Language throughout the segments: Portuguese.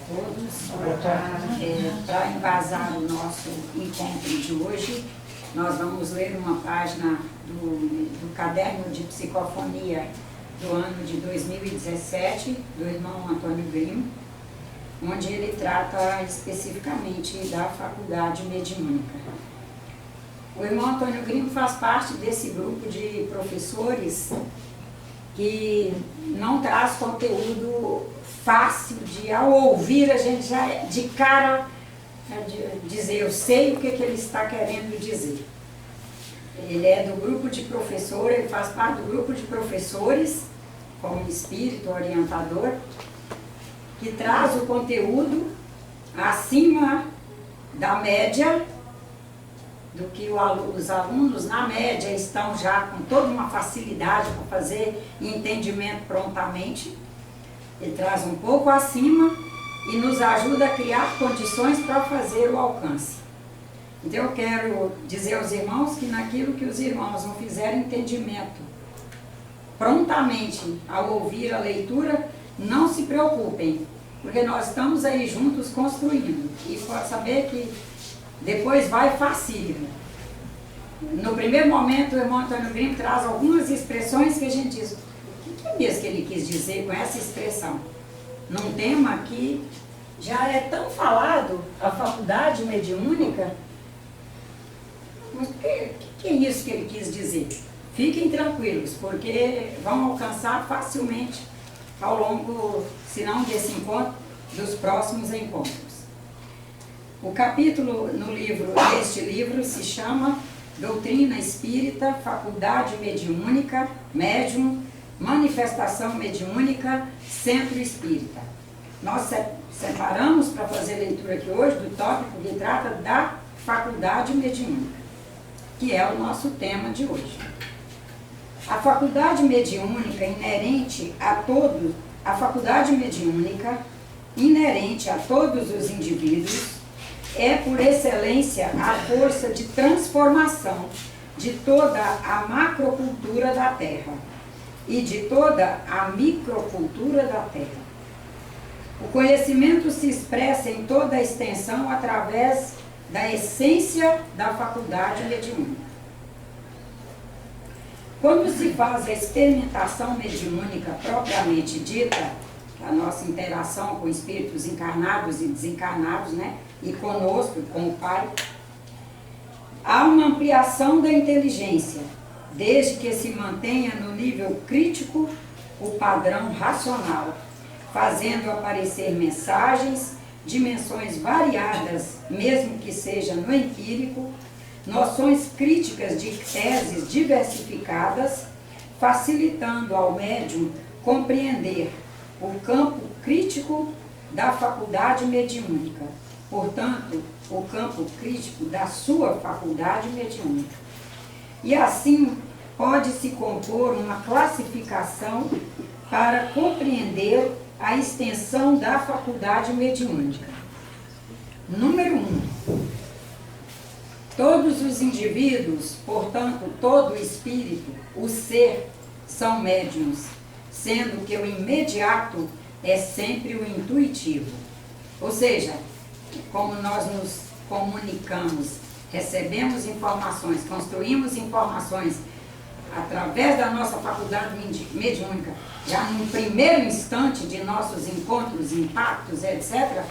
todos. Para embasar o nosso encontro de hoje, nós vamos ler uma página do caderno de psicofonia do ano de 2017, do irmão Antônio Grimm, onde ele trata especificamente da faculdade mediúnica. O irmão Antônio Grimm faz parte desse grupo de professores que não traz conteúdo fácil de, ao ouvir, a gente já de cara dizer, eu sei o que ele está querendo dizer. Ele é do grupo de professores, ele faz parte do grupo de professores, como espírito orientador, que traz o conteúdo acima da média, do que os alunos, na média, estão já com toda uma facilidade para fazer entendimento prontamente. Ele traz um pouco acima e nos ajuda a criar condições para fazer o alcance. Então eu quero dizer aos irmãos que naquilo que os irmãos não fizeram entendimento prontamente ao ouvir a leitura, não se preocupem, porque nós estamos aí juntos construindo. E pode saber que depois vai facílimo. No primeiro momento, o irmão Antônio Grimm traz algumas expressões que a gente diz, o que é mesmo que ele quis dizer com essa expressão? Num tema que já é tão falado, a faculdade mediúnica, mas o que é isso que ele quis dizer? Fiquem tranquilos, porque vão alcançar facilmente ao longo, se não desse encontro, dos próximos encontros. O capítulo neste livro se chama Doutrina Espírita, Faculdade Mediúnica, Médium, Manifestação Mediúnica, Centro Espírita. Nós separamos para fazer leitura aqui hoje do tópico que trata da Faculdade Mediúnica, que é o nosso tema de hoje. A faculdade mediúnica inerente a todos, a faculdade mediúnica inerente a todos os indivíduos é, por excelência, a força de transformação de toda a macrocultura da Terra e de toda a microcultura da Terra. O conhecimento se expressa em toda a extensão através da essência da faculdade mediúnica. Quando se faz a experimentação mediúnica propriamente dita, a nossa interação com espíritos encarnados e desencarnados, né? E conosco, com o Pai, há uma ampliação da inteligência, desde que se mantenha no nível crítico o padrão racional, fazendo aparecer mensagens, dimensões variadas, mesmo que seja no empírico, noções críticas de teses diversificadas, facilitando ao médium compreender o campo crítico da faculdade mediúnica, portanto, o campo crítico da sua faculdade mediúnica. E assim pode-se compor uma classificação para compreender a extensão da faculdade mediúnica. Número 1. Todos os indivíduos, portanto, todo o espírito, o ser, são médiuns, sendo que o imediato é sempre o intuitivo. Ou seja, como nós nos comunicamos, recebemos informações, construímos informações através da nossa faculdade mediúnica, já no primeiro instante de nossos encontros, impactos, etc.,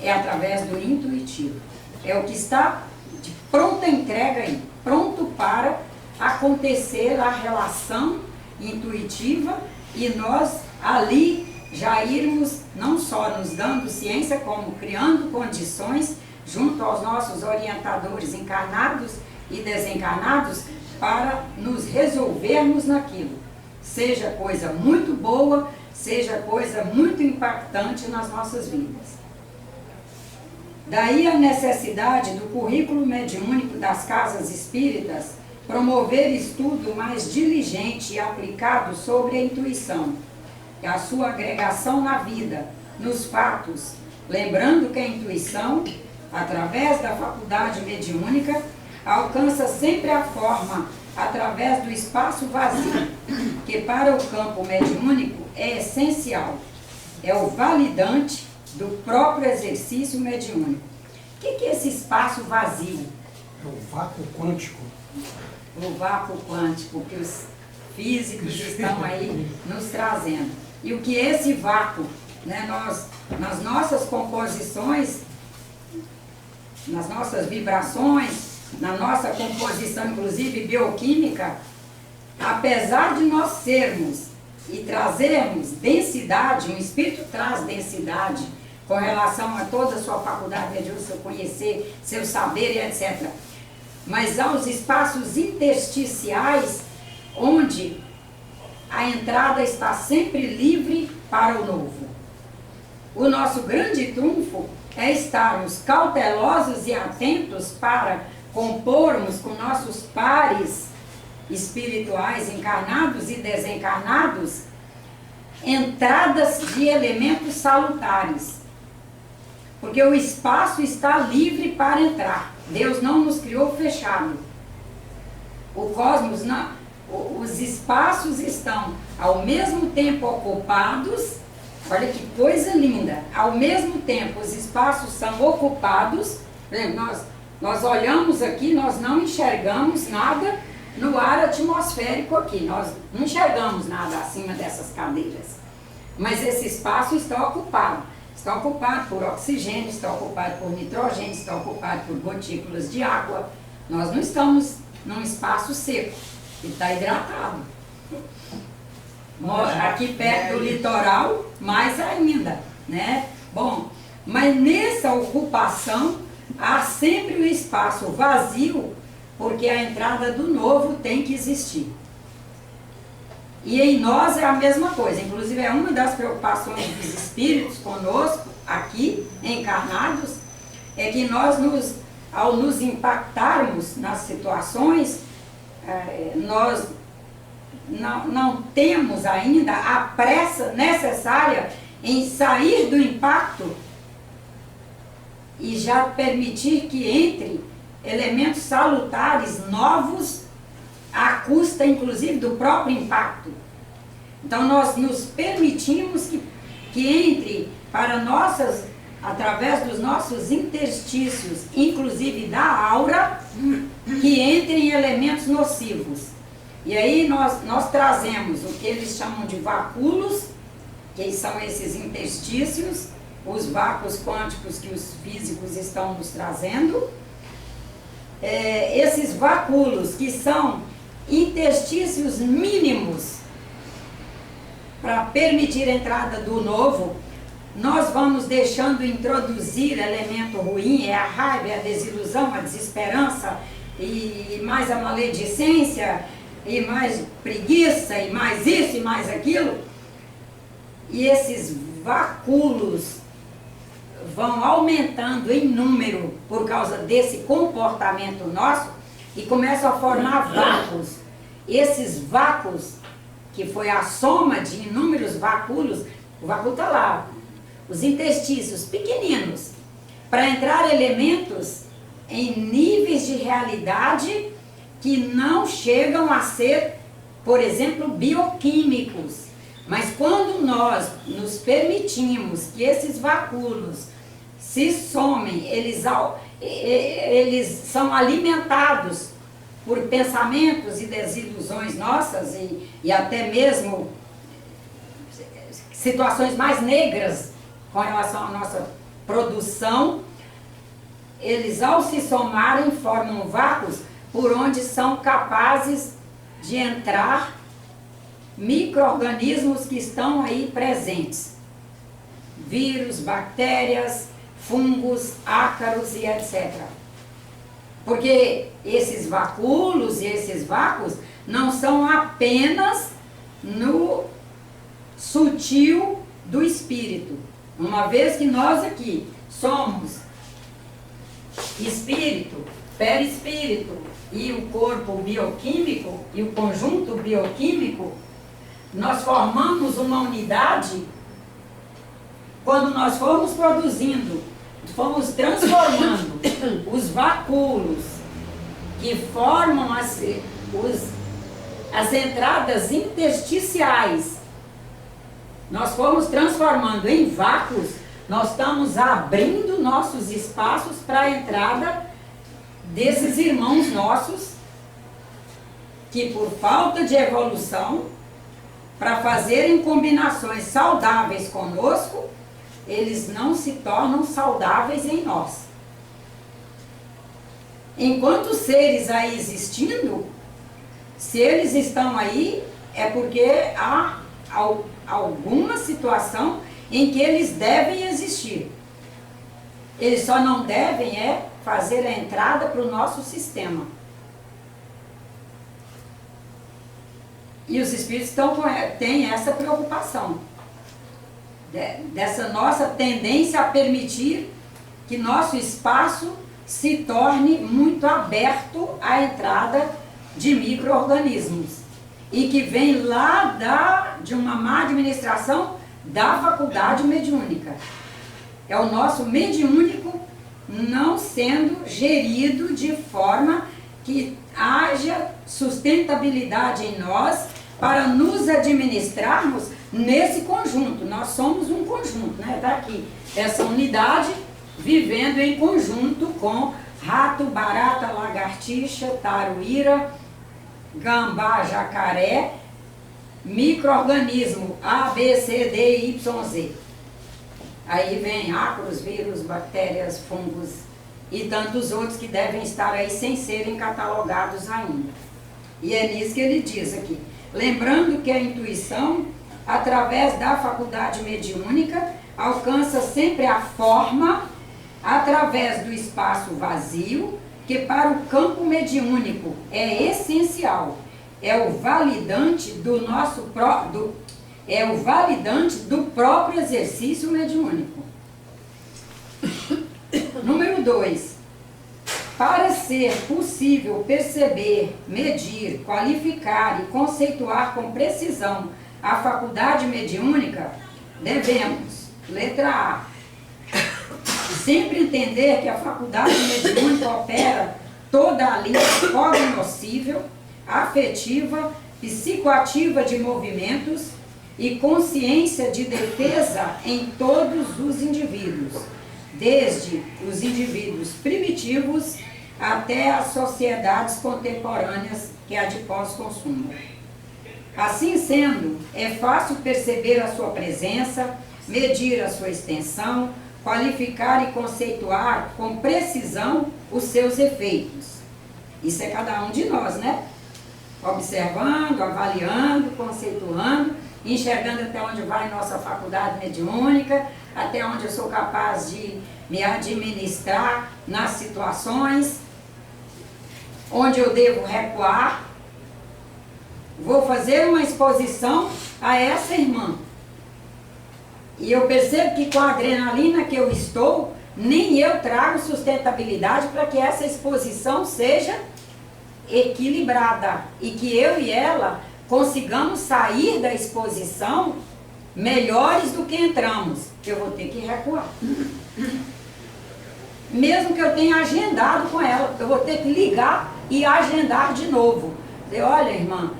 é através do intuitivo. É o que está de pronta entrega aí, pronto para acontecer a relação intuitiva e nós ali já irmos não só nos dando ciência, como criando condições junto aos nossos orientadores encarnados e desencarnados para nos resolvermos naquilo. Seja coisa muito boa, seja coisa muito impactante nas nossas vidas. Daí a necessidade do currículo mediúnico das casas espíritas promover estudo mais diligente e aplicado sobre a intuição, e a sua agregação na vida, nos fatos, lembrando que a intuição, através da faculdade mediúnica, alcança sempre a forma através do espaço vazio, que para o campo mediúnico é essencial, é o validante do próprio exercício mediúnico. O que é esse espaço vazio? É o vácuo quântico. O vácuo quântico que os físicos estão aí nos trazendo. E o que é esse vácuo? Né, nas nossas composições, nas nossas vibrações, na nossa composição, inclusive bioquímica, apesar de nós sermos e trazermos densidade, um espírito traz densidade com relação a toda a sua faculdade mediúnica, seu conhecer, seu saber e etc. Mas há os espaços intersticiais onde a entrada está sempre livre para o novo. O nosso grande trunfo é estarmos cautelosos e atentos para compormos com nossos pares espirituais, encarnados e desencarnados, entradas de elementos salutares. Porque o espaço está livre para entrar. Deus não nos criou fechado. O cosmos não. Os espaços estão ao mesmo tempo ocupados. Olha que coisa linda! Ao mesmo tempo, os espaços são ocupados. Por exemplo, nós olhamos aqui, nós não enxergamos nada no ar atmosférico aqui. Nós não enxergamos nada acima dessas cadeiras. Mas esse espaço está ocupado. Está ocupado por oxigênio, está ocupado por nitrogênio, está ocupado por gotículas de água. Nós não estamos num espaço seco, ele está hidratado. Aqui perto do litoral, mais ainda, né? Bom, mas nessa ocupação há sempre o espaço vazio, porque a entrada do novo tem que existir. E em nós é a mesma coisa, inclusive é uma das preocupações dos espíritos conosco, aqui, encarnados, é que nós, ao nos impactarmos nas situações, nós não temos ainda a pressa necessária em sair do impacto e já permitir que entre elementos salutares novos, à custa inclusive do próprio impacto. Então nós nos permitimos que entre para através dos nossos interstícios, inclusive da aura, que entrem elementos nocivos. E aí nós trazemos o que eles chamam de vacúolos, que são esses interstícios, os vácuos quânticos que os físicos estão nos trazendo. Esses vacúolos que são interstícios mínimos para permitir a entrada do novo, nós vamos deixando introduzir elemento ruim, é a raiva, é a desilusão, a desesperança, e mais a maledicência, e mais preguiça, e mais isso, e mais aquilo. E esses vacúolos vão aumentando em número por causa desse comportamento nosso e começam a formar vácuos. Esses vácuos, que foi a soma de inúmeros vacúolos, o vácuo está lá, os interstícios pequeninos, para entrar elementos em níveis de realidade que não chegam a ser, por exemplo, bioquímicos. Mas quando nós nos permitimos que esses vacúolos se somem, eles são alimentados por pensamentos e desilusões nossas e até mesmo situações mais negras com relação à nossa produção, eles ao se somarem formam vácuos por onde são capazes de entrar micro-organismos que estão aí presentes. Vírus, bactérias, fungos, ácaros e etc. Porque esses vacúolos e esses vácuos não são apenas no sutil do espírito. Uma vez que nós aqui somos espírito, perispírito e o corpo bioquímico e o conjunto bioquímico, nós formamos uma unidade. Quando nós formos produzindo, fomos transformando os vacúolos que formam as entradas intersticiais, nós fomos transformando em vácuos, nós estamos abrindo nossos espaços para a entrada desses irmãos nossos que, por falta de evolução, para fazerem combinações saudáveis conosco, eles não se tornam saudáveis em nós. Enquanto seres aí existindo, se eles estão aí, é porque há alguma situação em que eles devem existir. Eles só não devem fazer a entrada para o nosso sistema. E os espíritos têm essa preocupação, dessa nossa tendência a permitir que nosso espaço se torne muito aberto à entrada de micro-organismos. E que vem lá de uma má administração da faculdade mediúnica. É o nosso mediúnico não sendo gerido de forma que haja sustentabilidade em nós para nos administrarmos nesse conjunto. Nós somos um conjunto, né? Está aqui essa unidade vivendo em conjunto com rato, barata, lagartixa, taruíra, gambá, jacaré, micro-organismo A, B, C, D, Y, Z. Aí vem ácaros, vírus, bactérias, fungos e tantos outros que devem estar aí sem serem catalogados ainda. E é nisso que ele diz aqui. Lembrando que a intuição, através da faculdade mediúnica, alcança sempre a forma através do espaço vazio, que para o campo mediúnico é essencial. É o validante do próprio exercício mediúnico. Número 2. Para ser possível perceber, medir, qualificar e conceituar com precisão a faculdade mediúnica, devemos, letra A, sempre entender que a faculdade mediúnica opera toda a linha cognoscível, afetiva, psicoativa de movimentos e consciência de defesa em todos os indivíduos, desde os indivíduos primitivos até as sociedades contemporâneas que há de pós-consumo. Assim sendo, é fácil perceber a sua presença, medir a sua extensão, qualificar e conceituar com precisão os seus efeitos. Isso é cada um de nós, né? Observando, avaliando, conceituando, enxergando até onde vai nossa faculdade mediúnica, até onde eu sou capaz de me administrar nas situações, onde eu devo recuar. Vou fazer uma exposição a essa irmã. E eu percebo que com a adrenalina que eu estou, nem eu trago sustentabilidade para que essa exposição seja equilibrada. E que eu e ela consigamos sair da exposição melhores do que entramos. Eu vou ter que recuar. Mesmo que eu tenha agendado com ela, eu vou ter que ligar e agendar de novo. Dizer, olha, irmã,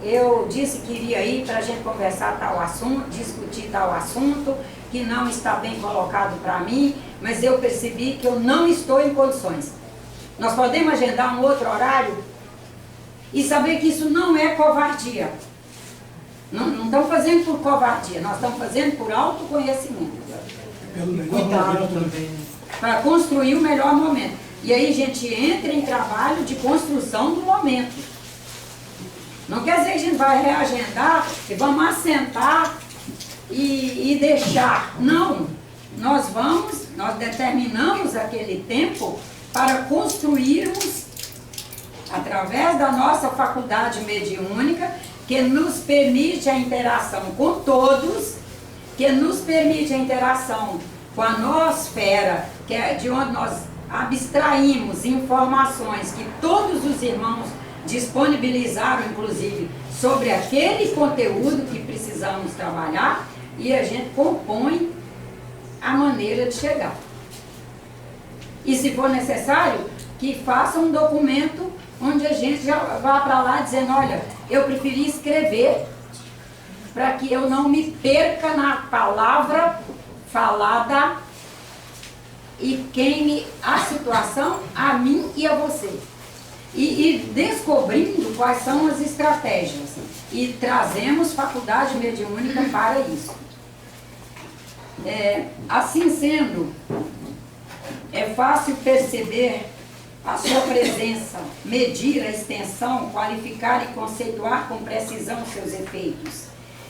eu disse que iria ir para a gente conversar tal assunto, discutir tal assunto, que não está bem colocado para mim, mas eu percebi que eu não estou em condições. Nós podemos agendar um outro horário e saber que isso não é covardia. Não estamos fazendo por covardia, nós estamos fazendo por autoconhecimento. Pelo melhor momento também. Para construir o melhor momento. E aí a gente entra em trabalho de construção do momento. Não quer dizer que a gente vai reagendar e vamos assentar e deixar. Não. Nós determinamos aquele tempo para construirmos, através da nossa faculdade mediúnica, que nos permite a interação com todos, que nos permite a interação com a nosfera, que é de onde nós abstraímos informações que todos os irmãos disponibilizaram, inclusive, sobre aquele conteúdo que precisamos trabalhar, e a gente compõe a maneira de chegar. E se for necessário, que faça um documento onde a gente já vá para lá dizendo, olha, eu preferi escrever para que eu não me perca na palavra falada e queime a situação a mim e a você. E descobrindo quais são as estratégias. E trazemos faculdade mediúnica para isso. Assim sendo, é fácil perceber a sua presença, medir a extensão, qualificar e conceituar com precisão seus efeitos.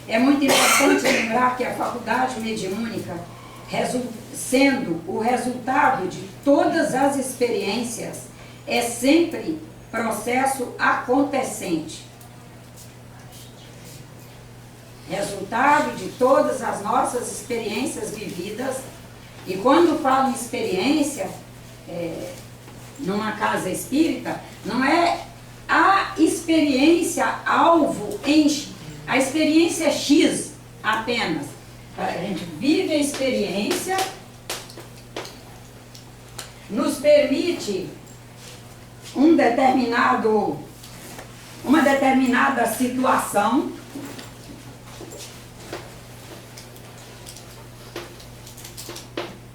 É muito importante lembrar que a faculdade mediúnica, sendo o resultado de todas as experiências, é sempre processo acontecente. Resultado de todas as nossas experiências vividas. E quando falo em experiência, numa casa espírita, não é a experiência alvo, a experiência X apenas. A gente vive a experiência, nos permite uma determinada situação.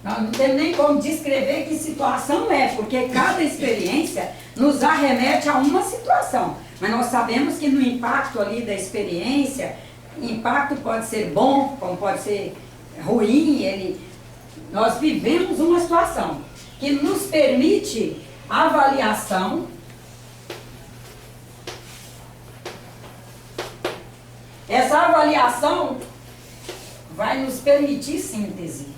Nós não temos nem como descrever que situação é, porque cada experiência nos arremete a uma situação. Mas nós sabemos que no impacto ali da experiência, impacto pode ser bom, como pode ser ruim. Nós vivemos uma situação que nos permite avaliação. Essa avaliação vai nos permitir síntese.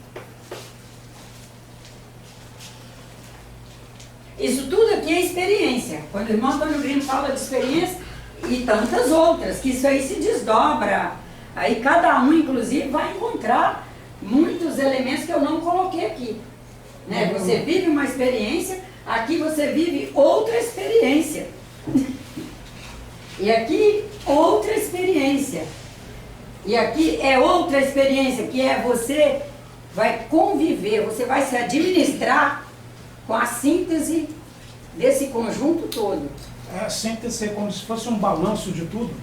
Isso tudo aqui é experiência. Quando o irmão Antônio Grimo fala de experiência, e tantas outras, que isso aí se desdobra. Aí cada um, inclusive, vai encontrar muitos elementos que eu não coloquei aqui. Né? Você vive uma experiência, aqui você vive outra experiência. E aqui, outra experiência. E aqui é outra experiência, que é você vai conviver, você vai se administrar com a síntese desse conjunto todo. A síntese é como se fosse um balanço de tudo?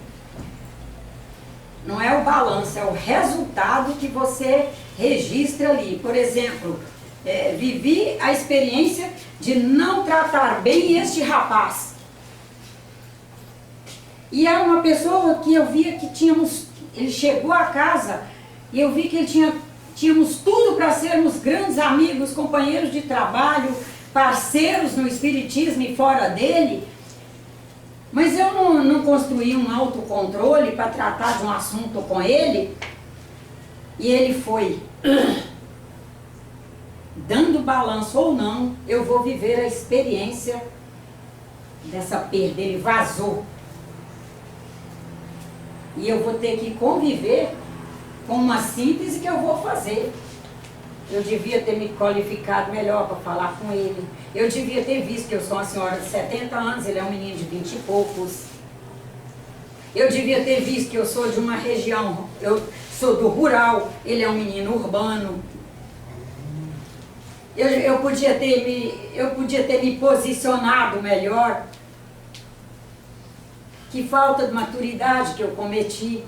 Não é o balanço, é o resultado que você registra ali. Por exemplo, vivi a experiência de não tratar bem este rapaz. E era uma pessoa que eu via que ele chegou a casa e eu vi que tínhamos tudo para sermos grandes amigos, companheiros de trabalho, parceiros no espiritismo e fora dele, mas eu não construí um autocontrole para tratar de um assunto com ele, e ele foi dando balanço ou não, eu vou viver a experiência dessa perda. Ele vazou. E eu vou ter que conviver com uma síntese que eu vou fazer. Eu devia ter me qualificado melhor para falar com ele. Eu devia ter visto que eu sou uma senhora de 70 anos, ele é um menino de 20 e poucos. Eu devia ter visto que eu sou de uma região, eu sou do rural, ele é um menino urbano. Eu podia ter me posicionado melhor. Que falta de maturidade que eu cometi.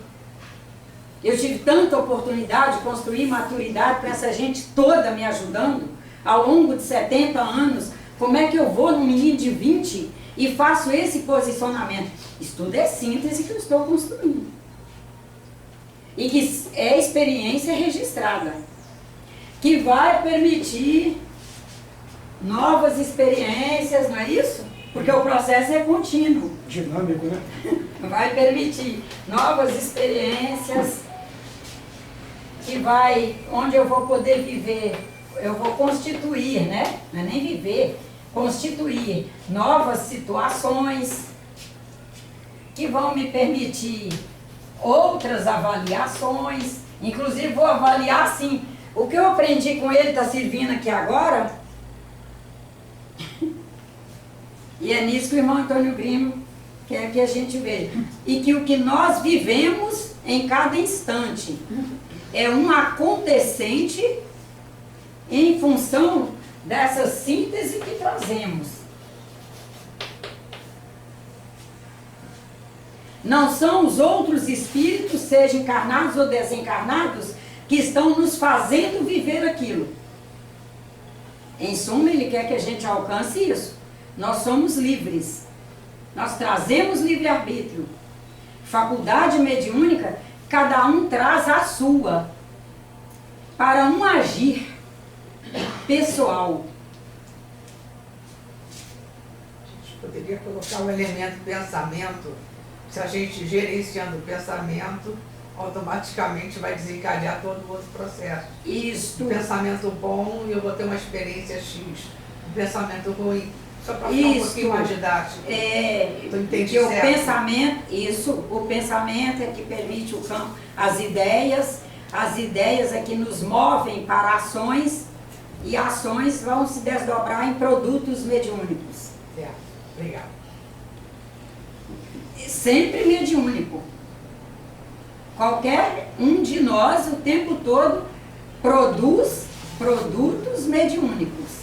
Eu tive tanta oportunidade de construir maturidade para essa gente toda me ajudando ao longo de 70 anos. Como é que eu vou num menino de 20 e faço esse posicionamento? Isso tudo é síntese que eu estou construindo. E que é experiência registrada. Que vai permitir novas experiências, não é isso? Porque o processo é contínuo. Dinâmico, né? Vai permitir novas experiências, onde eu vou poder viver, eu vou constituir, né? Não é nem viver, constituir novas situações que vão me permitir outras avaliações. Inclusive vou avaliar assim, o que eu aprendi com ele está servindo aqui agora. E é nisso que o irmão Antônio Grimo quer que a gente veja. E que o que nós vivemos em cada instante é um acontecente em função dessa síntese que trazemos. Não são os outros espíritos, sejam encarnados ou desencarnados, que estão nos fazendo viver aquilo. Em suma, ele quer que a gente alcance isso. Nós somos livres. Nós trazemos livre-arbítrio. Faculdade mediúnica, cada um traz a sua, para um agir pessoal. A gente poderia colocar o elemento pensamento. Se a gente gerenciando o pensamento, automaticamente vai desencadear todo o outro processo. Isso. Um pensamento bom e eu vou ter uma experiência X. Um pensamento ruim, só para ficar um pouquinho mais didático. Que o pensamento, o pensamento é que permite o campo, as ideias é que nos movem para ações, e ações vão se desdobrar em produtos mediúnicos. Certo, obrigada. Sempre mediúnico. Qualquer um de nós, o tempo todo, produz produtos mediúnicos.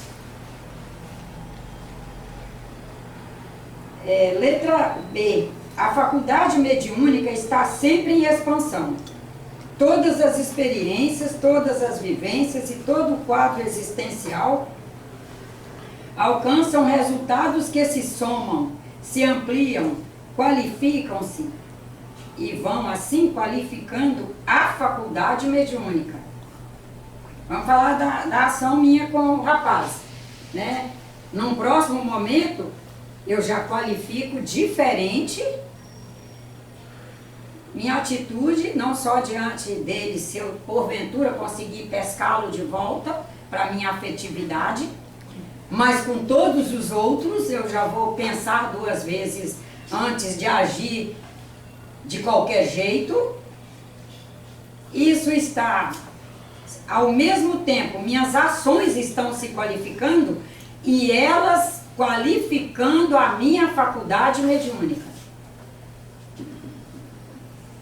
Letra B. A faculdade mediúnica está sempre em expansão. Todas as experiências, todas as vivências e todo o quadro existencial alcançam resultados que se somam, se ampliam, qualificam-se e vão assim qualificando a faculdade mediúnica. Vamos falar da ação minha com o rapaz, né? Num próximo momento, eu já qualifico diferente minha atitude, não só diante dele, se eu porventura conseguir pescá-lo de volta para minha afetividade, mas com todos os outros eu já vou pensar duas vezes antes de agir de qualquer jeito. Isso está, ao mesmo tempo, minhas ações estão se qualificando e elas qualificando a minha faculdade mediúnica.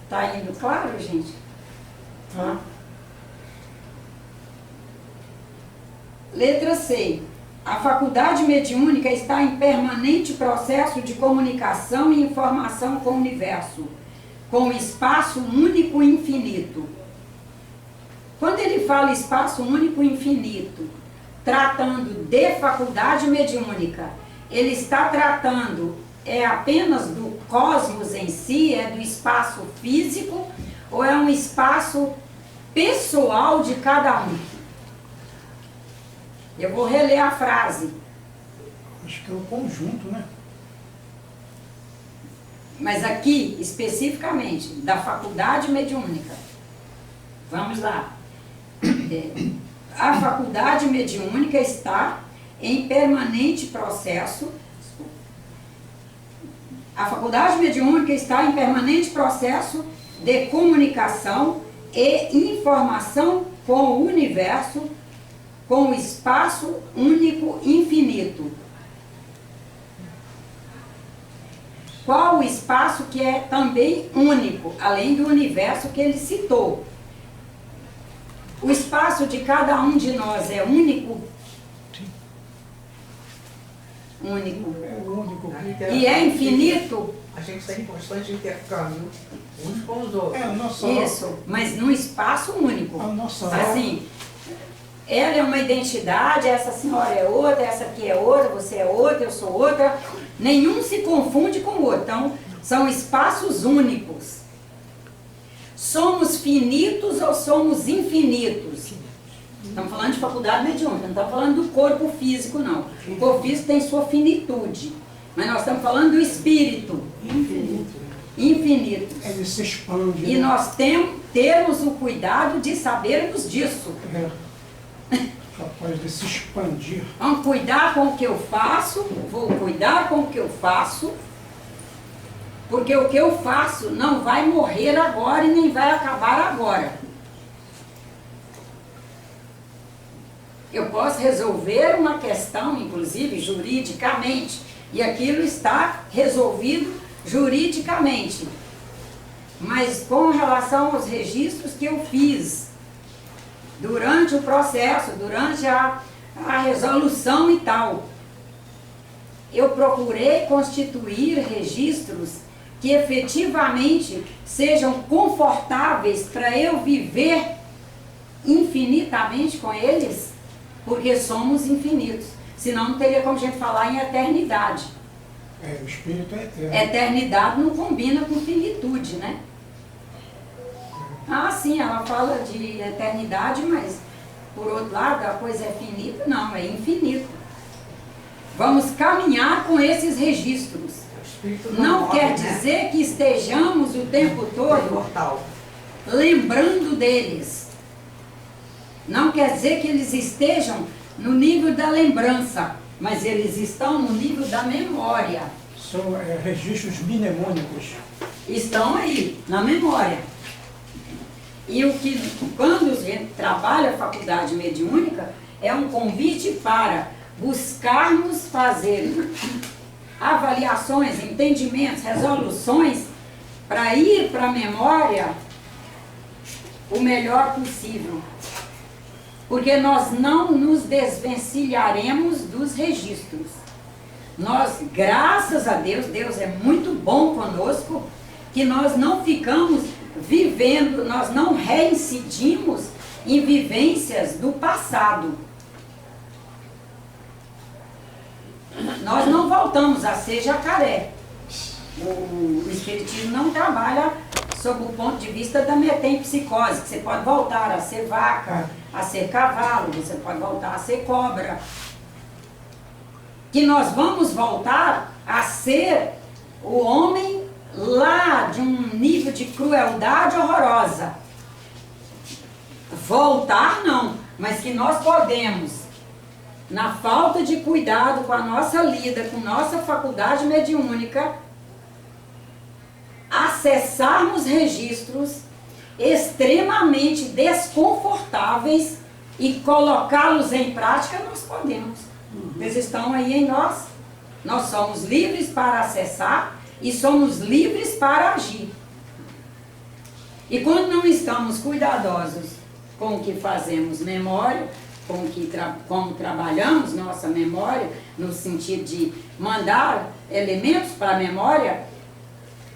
Tá indo claro, gente? Tá. Letra C. A faculdade mediúnica está em permanente processo de comunicação e informação com o universo, com o espaço único e infinito. Quando ele fala espaço único e infinito, tratando de faculdade mediúnica, ele está tratando apenas do cosmos em si, do espaço físico, ou é um espaço pessoal de cada um? Eu vou reler a frase. Acho que é o conjunto, né? Mas aqui, especificamente, da faculdade mediúnica. Vamos lá. A faculdade mediúnica está em permanente processo. A faculdade mediúnica está em permanente processo de comunicação e informação com o universo, com o espaço único infinito. Qual o espaço que é também único, além do universo que ele citou? O espaço de cada um de nós é único? Sim. Único. É o único. E é infinito? A gente está em constante intercâmbio uns com os outros. É a nossa Isso, mas num espaço único. A nossa Assim, ela é uma identidade, essa senhora é outra, essa aqui é outra, você é outra, eu sou outra. Nenhum se confunde com o outro. Então, são espaços únicos. Somos finitos ou somos infinitos? Estamos falando de faculdade mediúnica, não estamos falando do corpo físico, não. O corpo físico tem sua finitude. Mas nós estamos falando do espírito. Infinito. ele se expande. E né? nós temos o cuidado de sabermos disso. Capaz de se expandir. Vamos cuidar com o que eu faço, vou cuidar com o que eu faço, porque o que eu faço não vai morrer agora e nem vai acabar agora. Eu posso resolver uma questão, inclusive juridicamente, e aquilo está resolvido juridicamente. Mas com relação aos registros que eu fiz durante o processo, durante a resolução e tal, eu procurei constituir registros que efetivamente sejam confortáveis para eu viver infinitamente com eles, porque somos infinitos. Senão não teria como a gente falar em eternidade. O Espírito é eterno. Eternidade não combina com finitude, né? Ah, sim, ela fala de eternidade, mas por outro lado a coisa é finita? Não, é infinito. Vamos caminhar com esses registros. Não quer dizer que estejamos o tempo todo lembrando deles. Não quer dizer que eles estejam no nível da lembrança, mas eles estão no nível da memória. São registros mnemônicos. Estão aí, na memória. E o que, quando a gente trabalha a faculdade mediúnica, é um convite para buscarmos fazer avaliações, entendimentos, resoluções, para ir para a memória o melhor possível. Porque nós não nos desvencilharemos dos registros. Nós, graças a Deus, Deus é muito bom conosco, que nós não ficamos vivendo, nós não reincidimos em vivências do passado. Nós não voltamos a ser jacaré. O Espiritismo não trabalha sob o ponto de vista da metempsicose, que você pode voltar a ser vaca, a ser cavalo, você pode voltar a ser cobra. Que nós vamos voltar a ser o homem lá de um nível de crueldade horrorosa. Voltar não, mas que nós podemos, na falta de cuidado com a nossa lida, com nossa faculdade mediúnica, acessarmos registros extremamente desconfortáveis e colocá-los em prática, nós podemos. Eles estão aí em nós. Nós somos livres para acessar e somos livres para agir. E quando não estamos cuidadosos com o que fazemos memória, como trabalhamos nossa memória, no sentido de mandar elementos para a memória,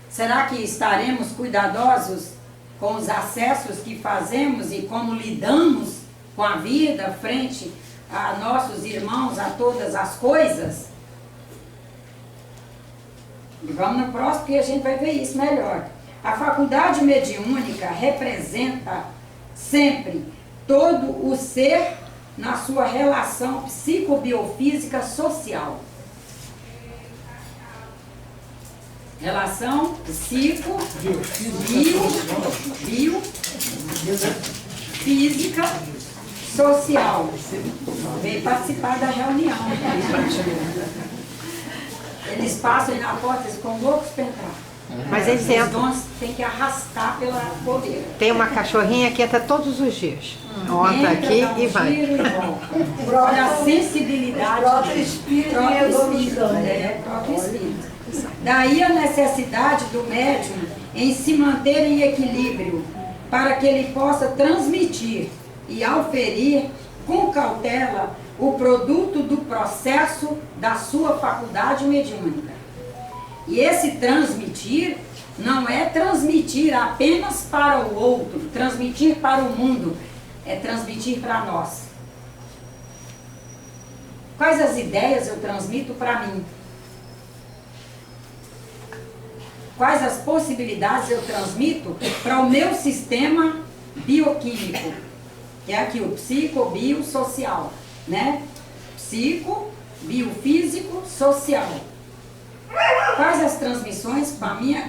será que estaremos cuidadosos com os acessos que fazemos e como lidamos com a vida frente a nossos irmãos, a todas as coisas? E vamos no próximo que a gente vai ver isso melhor. A faculdade mediúnica representa sempre todo o ser na sua relação psicobiofísica social. Relação biofísica social. Veio participar da reunião. Eles passam aí na porta e ficam loucos para entrar. Mas eles entram. Tem que arrastar pela coleira. Tem uma cachorrinha que entra todos os dias. Entra aqui dá um e vai. giro e volta. Olha a sensibilidade. Troca espírito e evolução. Troca espírito. Daí a necessidade do médium em se manter em equilíbrio, para que ele possa transmitir e auferir com cautela o produto do processo da sua faculdade mediúnica. E esse transmitir não é transmitir apenas para o outro, transmitir para o mundo, é transmitir para nós. Quais as ideias eu transmito para mim? Quais as possibilidades eu transmito para o meu sistema bioquímico? Que é aqui o psico-biosocial, né? Psico, biofísico, social. Quais as transmissões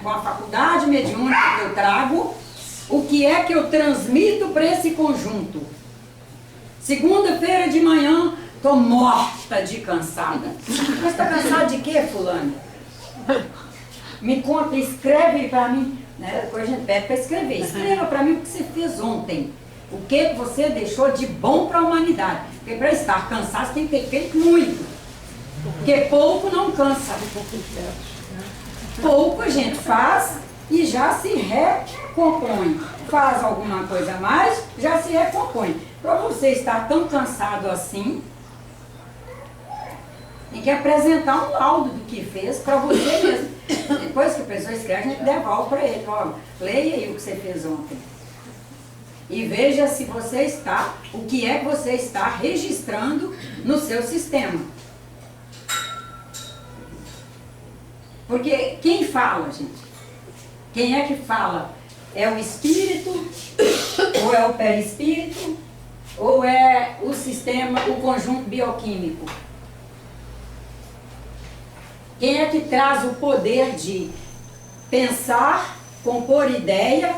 com a faculdade mediúnica que eu trago? O que é que eu transmito para esse conjunto? Segunda-feira de manhã, estou morta de cansada. Mas está cansada de quê, fulano? Me conta, escreve para mim. Né? Depois a gente pede para escrever. Escreva para mim o que você fez ontem. O que você deixou de bom para a humanidade. Porque para estar cansado você tem que ter feito muito. Porque pouco não cansa. Pouco a gente faz e já se recompõe. Faz alguma coisa a mais, já se recompõe. Para você estar tão cansado assim, tem que apresentar um laudo do que fez para você mesmo. Depois que a pessoa escreve, a gente devolve para ele. Ó, leia aí o que você fez ontem. e veja se você está, o que é que você está registrando no seu sistema. Porque quem fala, gente? Quem é que fala? É o espírito, ou é o perispírito, ou é o sistema, o conjunto bioquímico? Quem é que traz o poder de pensar, compor ideia,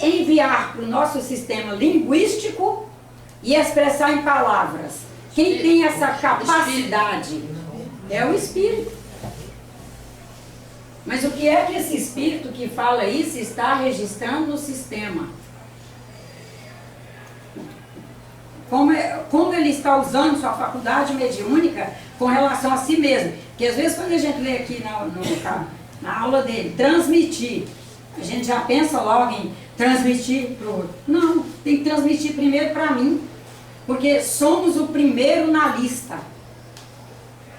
enviar para o nosso sistema linguístico e expressar em palavras? Quem tem essa capacidade é o espírito. Mas o que é que esse espírito que fala isso está registrando no sistema? Como ele está usando sua faculdade mediúnica com relação a si mesmo? Porque às vezes quando a gente lê aqui na aula dele, transmitir, a gente já pensa logo em transmitir para o outro. Não, tem que transmitir primeiro para mim, porque somos o primeiro na lista.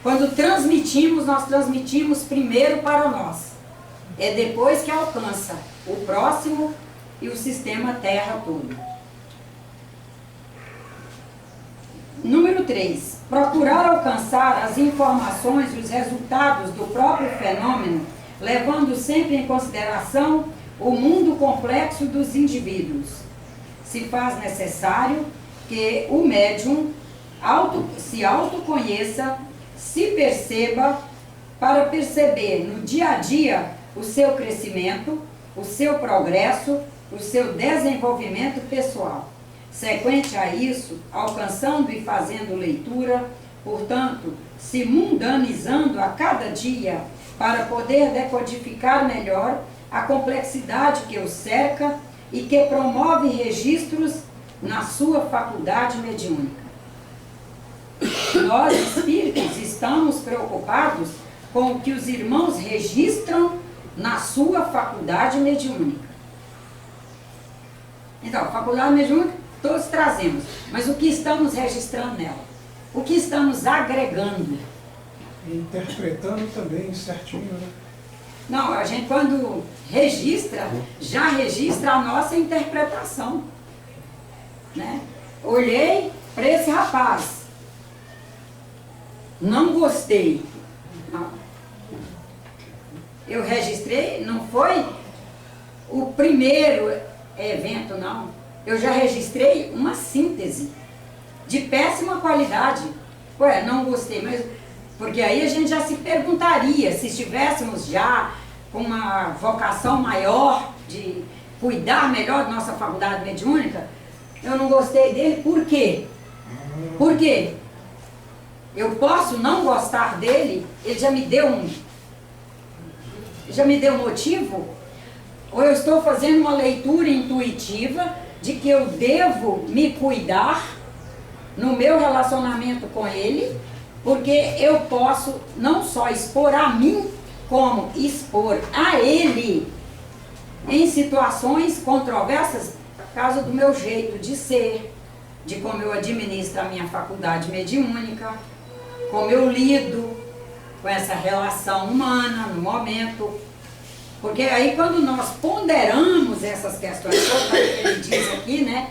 Quando transmitimos, nós transmitimos primeiro para nós. É depois que alcança o próximo e o sistema Terra todo. Número 3. Procurar alcançar as informações e os resultados do próprio fenômeno, levando sempre em consideração o mundo complexo dos indivíduos. Se faz necessário que o médium se autoconheça, se perceba, para perceber no dia a dia o seu crescimento, o seu progresso, o seu desenvolvimento pessoal. Sequente a isso, alcançando e fazendo leitura, portanto, se mundanizando a cada dia para poder decodificar melhor a complexidade que o cerca e que promove registros na sua faculdade mediúnica. Nós, espíritos, estamos preocupados com o que os irmãos registram na sua faculdade mediúnica. Então, faculdade mediúnica, todos trazemos, mas o que estamos registrando nela? O que estamos agregando? E interpretando também certinho, né? Não, a gente quando registra, já registra a nossa interpretação, né? Olhei para esse rapaz, não gostei. Não. Eu registrei, não foi o primeiro evento, não. Eu já registrei uma síntese de péssima qualidade. Ué, não gostei, mas... Porque aí a gente já se perguntaria, se estivéssemos já com uma vocação maior de cuidar melhor da nossa faculdade mediúnica, eu não gostei dele, por quê? Por quê? Eu posso não gostar dele, ele já me deu motivo? Ou eu estou fazendo uma leitura intuitiva de que eu devo me cuidar no meu relacionamento com ele, porque eu posso não só expor a mim, como expor a ele em situações controversas por causa do meu jeito de ser, de como eu administro a minha faculdade mediúnica, como eu lido com essa relação humana no momento. Porque aí quando nós ponderamos essas questões, que ele diz aqui, né,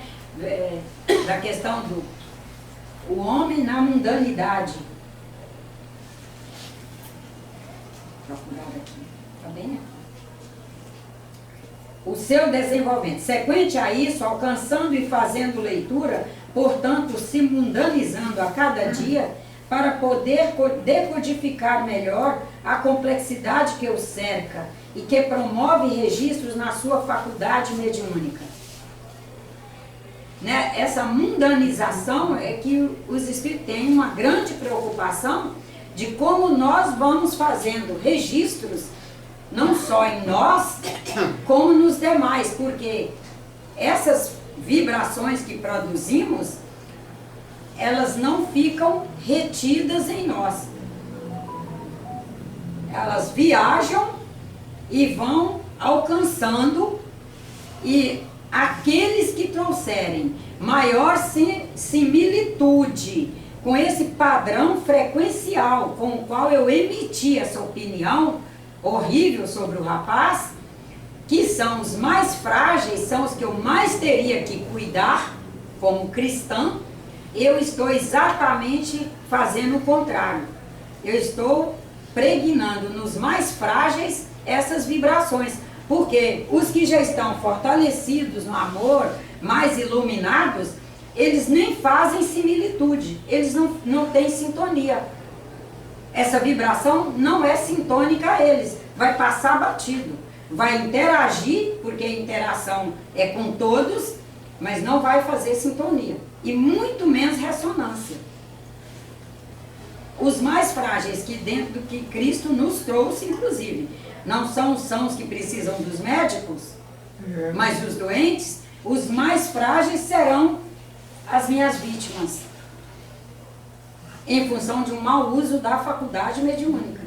da questão do o homem na mundanidade. Procurar aqui, tá bem, né? O seu desenvolvimento. Sequente a isso, alcançando e fazendo leitura, portanto, se mundanizando a cada dia, para poder decodificar melhor a complexidade que o cerca e que promove registros na sua faculdade mediúnica. Né? Essa mundanização é que os espíritos têm uma grande preocupação de como nós vamos fazendo registros, não só em nós, como nos demais, porque essas vibrações que produzimos, elas não ficam retidas em nós. Elas viajam e vão alcançando, e aqueles que trouxerem maior similitude com esse padrão frequencial com o qual eu emiti essa opinião horrível sobre o rapaz, que são os mais frágeis, são os que eu mais teria que cuidar como cristã, eu estou exatamente fazendo o contrário. Eu estou pregnando nos mais frágeis essas vibrações, porque os que já estão fortalecidos no amor, mais iluminados, eles nem fazem similitude, eles não têm sintonia. Essa vibração não é sintônica a eles, vai passar batido, vai interagir, porque a interação é com todos, mas não vai fazer sintonia, e muito menos ressonância. Os mais frágeis, que dentro do que Cristo nos trouxe, inclusive, não são os que precisam dos médicos, mas os doentes, os mais frágeis serão as minhas vítimas, em função de um mau uso da faculdade mediúnica.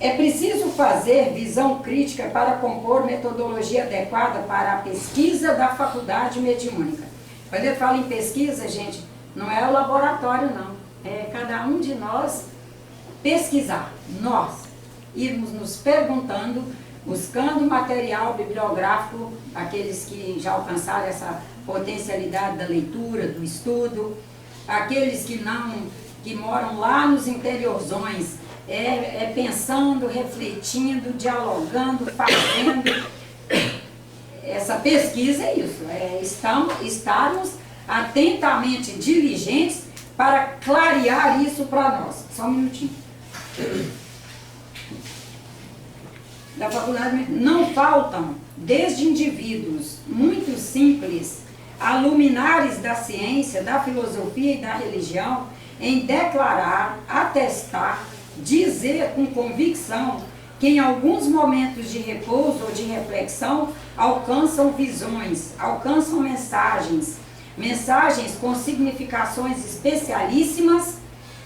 É preciso fazer visão crítica para compor metodologia adequada para a pesquisa da faculdade mediúnica. Quando eu falo em pesquisa, gente, não é o laboratório, não. É cada um de nós pesquisar, nós irmos nos perguntando, buscando material bibliográfico, aqueles que já alcançaram essa potencialidade da leitura, do estudo, aqueles que moram lá nos interiorzões, pensando, refletindo, dialogando, fazendo. Essa pesquisa é isso, estarmos atentamente diligentes para clarear isso para nós. Só um minutinho. Da faculdade, não faltam, desde indivíduos muito simples a luminares da ciência, da filosofia e da religião, em declarar, atestar, dizer com convicção que em alguns momentos de repouso ou de reflexão alcançam visões, alcançam mensagens com significações especialíssimas,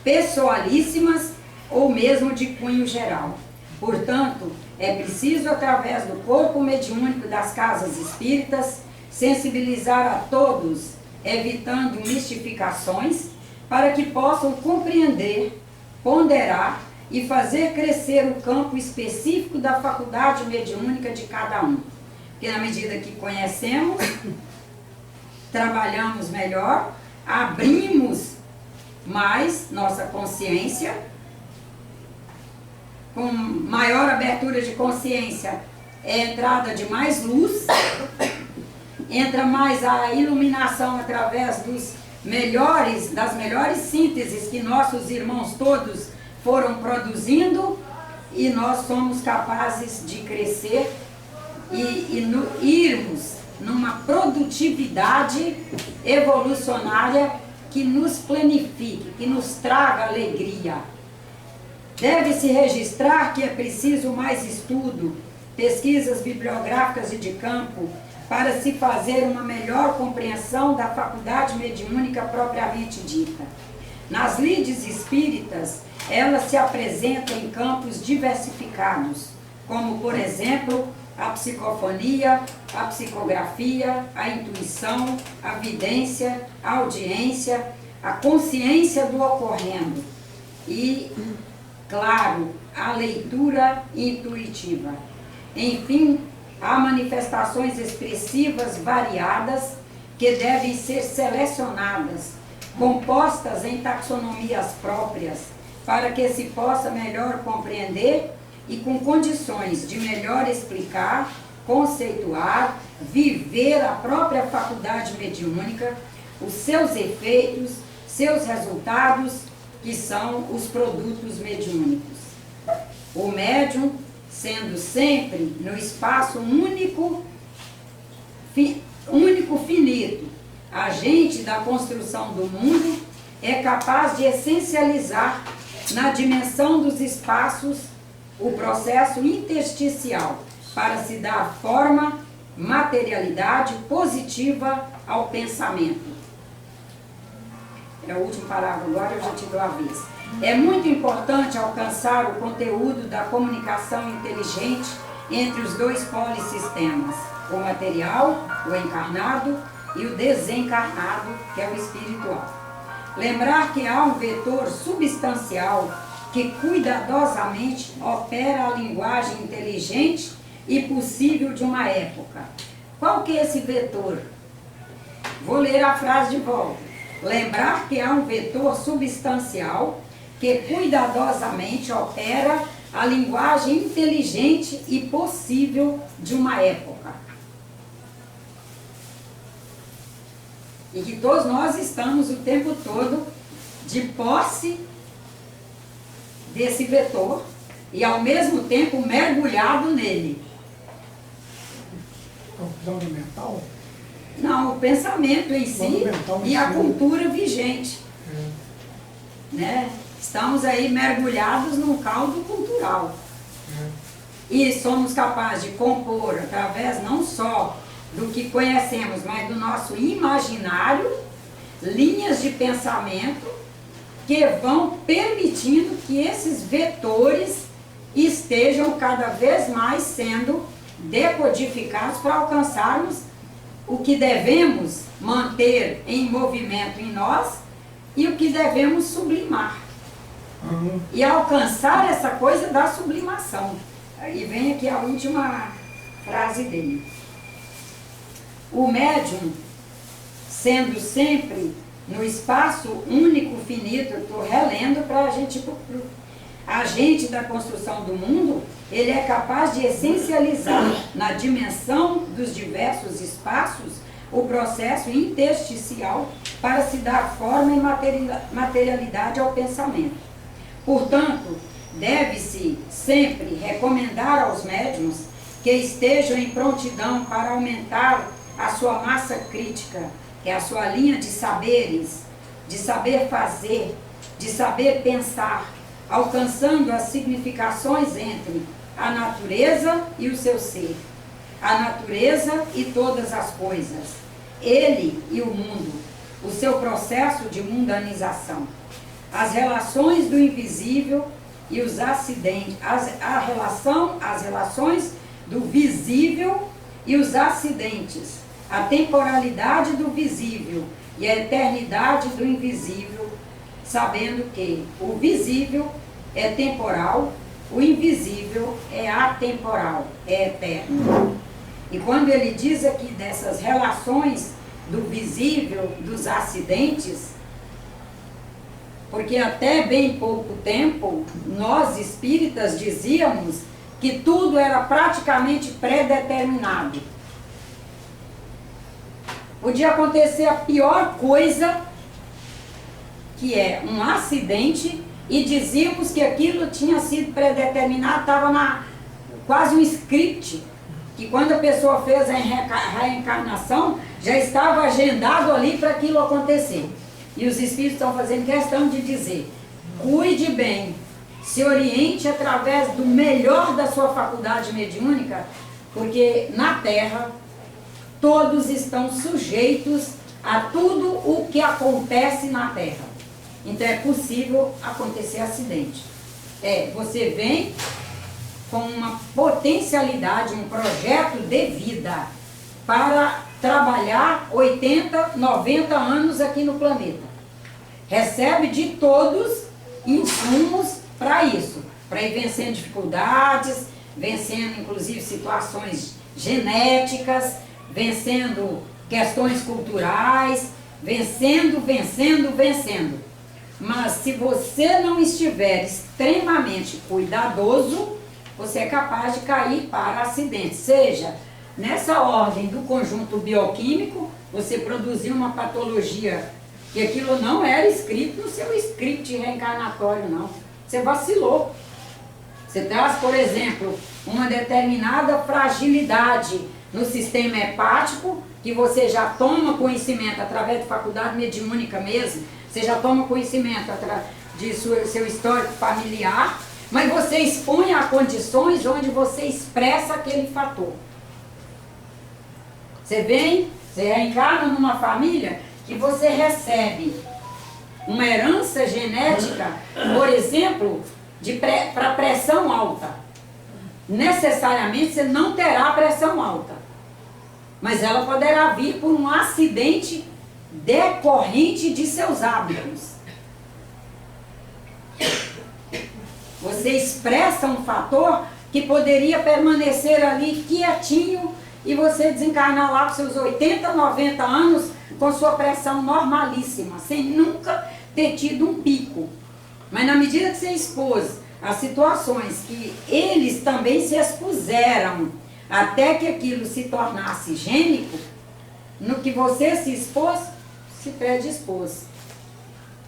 pessoalíssimas ou mesmo de cunho geral. Portanto, é preciso, através do corpo mediúnico das casas espíritas, sensibilizar a todos, evitando mistificações, para que possam compreender, ponderar e fazer crescer o campo específico da faculdade mediúnica de cada um. Porque na medida que conhecemos, trabalhamos melhor, abrimos mais nossa consciência, com maior abertura de consciência, é entrada de mais luz, entra mais a iluminação através das melhores sínteses que nossos irmãos todos foram produzindo, e nós somos capazes de crescer e irmos numa produtividade evolucionária que nos planifique, que nos traga alegria. Deve-se registrar que é preciso mais estudo, pesquisas bibliográficas e de campo, para se fazer uma melhor compreensão da faculdade mediúnica propriamente dita. Nas lides espíritas, ela se apresenta em campos diversificados, como, por exemplo, a psicofonia, a psicografia, a intuição, a vidência, a audiência, a consciência do ocorrendo e, claro, a leitura intuitiva. Enfim, há manifestações expressivas variadas que devem ser selecionadas, compostas em taxonomias próprias, para que se possa melhor compreender e com condições de melhor explicar, conceituar, viver a própria faculdade mediúnica, os seus efeitos, seus resultados, que são os produtos mediúnicos. O médium, sendo sempre no espaço único, finito, agente da construção do mundo, é capaz de essencializar na dimensão dos espaços o processo intersticial para se dar forma, materialidade positiva ao pensamento. É o último parágrafo, agora eu já te dou a vez. É muito importante alcançar o conteúdo da comunicação inteligente entre os dois polissistemas, o material, o encarnado, e o desencarnado, que é o espiritual. Lembrar que há um vetor substancial que cuidadosamente opera a linguagem inteligente e possível de uma época. Qual que é esse vetor? Vou ler a frase de volta. Lembrar que há um vetor substancial que cuidadosamente opera a linguagem inteligente e possível de uma época. E que todos nós estamos o tempo todo de posse desse vetor e ao mesmo tempo mergulhado nele. Confusão do mental? Não, o pensamento em si e a cultura vigente. Né? Estamos aí mergulhados num caldo cultural. E somos capazes de compor através não só do que conhecemos, mas do nosso imaginário, linhas de pensamento que vão permitindo que esses vetores estejam cada vez mais sendo decodificados para alcançarmos o que devemos manter em movimento em nós e o que devemos sublimar. E alcançar essa coisa da sublimação. Aí vem aqui a última frase dele. O médium, sendo sempre no espaço único, finito, eu estou relendo para a gente, agente da construção do mundo, ele é capaz de essencializar na dimensão dos diversos espaços o processo intersticial para se dar forma e materialidade ao pensamento. Portanto, deve-se sempre recomendar aos médiuns que estejam em prontidão para aumentar a sua massa crítica, que é a sua linha de saberes, de saber fazer, de saber pensar, alcançando as significações entre a natureza e o seu ser, a natureza e todas as coisas, ele e o mundo, o seu processo de mundanização, as relações do invisível e os acidentes, as relações do visível e os acidentes, a temporalidade do visível e a eternidade do invisível, sabendo que o visível é temporal, o invisível é atemporal, é eterno. E quando ele diz aqui dessas relações do visível, dos acidentes, porque até bem pouco tempo, nós espíritas dizíamos que tudo era praticamente pré-determinado. Podia acontecer a pior coisa, que é um acidente, e dizíamos que aquilo tinha sido predeterminado, estava quase um script, que quando a pessoa fez a reencarnação, já estava agendado ali para aquilo acontecer. E os espíritos estão fazendo questão de dizer, cuide bem, se oriente através do melhor da sua faculdade mediúnica, porque na Terra todos estão sujeitos a tudo o que acontece na Terra. Então é possível acontecer acidente. Você vem com uma potencialidade, um projeto de vida para trabalhar 80, 90 anos aqui no planeta. Recebe de todos insumos para isso, para ir vencendo dificuldades, vencendo inclusive situações genéticas, vencendo questões culturais, vencendo. Mas se você não estiver extremamente cuidadoso, você é capaz de cair para acidentes. Seja nessa ordem do conjunto bioquímico, você produziu uma patologia que aquilo não era escrito no seu script reencarnatório, não. Você vacilou. Você traz, por exemplo, uma determinada fragilidade no sistema hepático, que você já toma conhecimento através de faculdade mediúnica mesmo, você já toma conhecimento através de seu histórico familiar, mas você expõe a condições onde você expressa aquele fator. Você reencarna numa família que você recebe uma herança genética, por exemplo, para pressão alta. Necessariamente você não terá pressão alta, mas ela poderá vir por um acidente decorrente de seus hábitos. Você expressa um fator que poderia permanecer ali quietinho e você desencarnar lá com seus 80, 90 anos com sua pressão normalíssima, sem nunca ter tido um pico. Mas na medida que você expôs as situações que eles também se expuseram até que aquilo se tornasse gênico, no que você se expôs, se predispôs.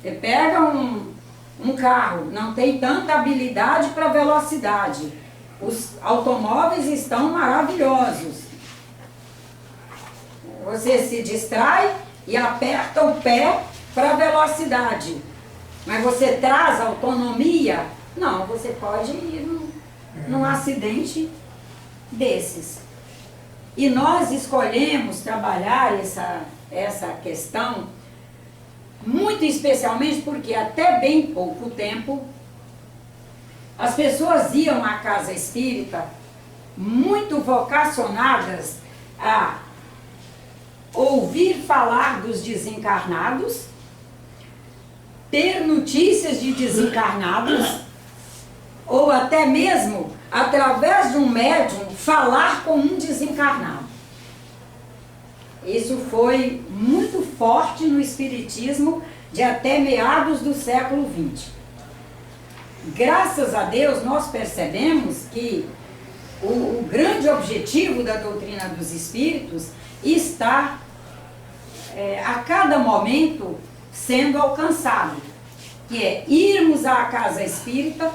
Você pega um carro, não tem tanta habilidade para velocidade. Os automóveis estão maravilhosos. Você se distrai e aperta o pé para velocidade. Mas você traz autonomia? Não, você pode ir num acidente desses. E nós escolhemos trabalhar essa questão muito especialmente porque até bem pouco tempo as pessoas iam à casa espírita muito vocacionadas a ouvir falar dos desencarnados, ter notícias de desencarnados, ou até mesmo, através de um médium, falar com um desencarnado. Isso foi muito forte no espiritismo de até meados do século XX. Graças a Deus, nós percebemos que o grande objetivo da doutrina dos espíritos está a cada momento sendo alcançado, que é irmos à casa espírita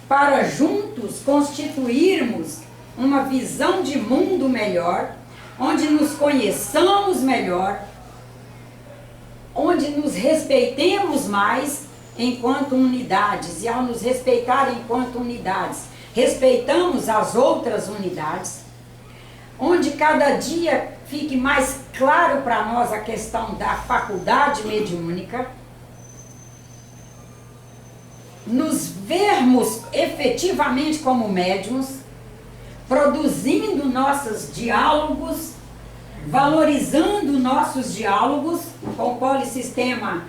para juntos constituirmos uma visão de mundo melhor, onde nos conheçamos melhor, onde nos respeitemos mais enquanto unidades, e ao nos respeitar enquanto unidades, respeitamos as outras unidades, onde cada dia fique mais claro para nós a questão da faculdade mediúnica, nos vermos efetivamente como médiuns, produzindo nossos diálogos, valorizando nossos diálogos com o polissistema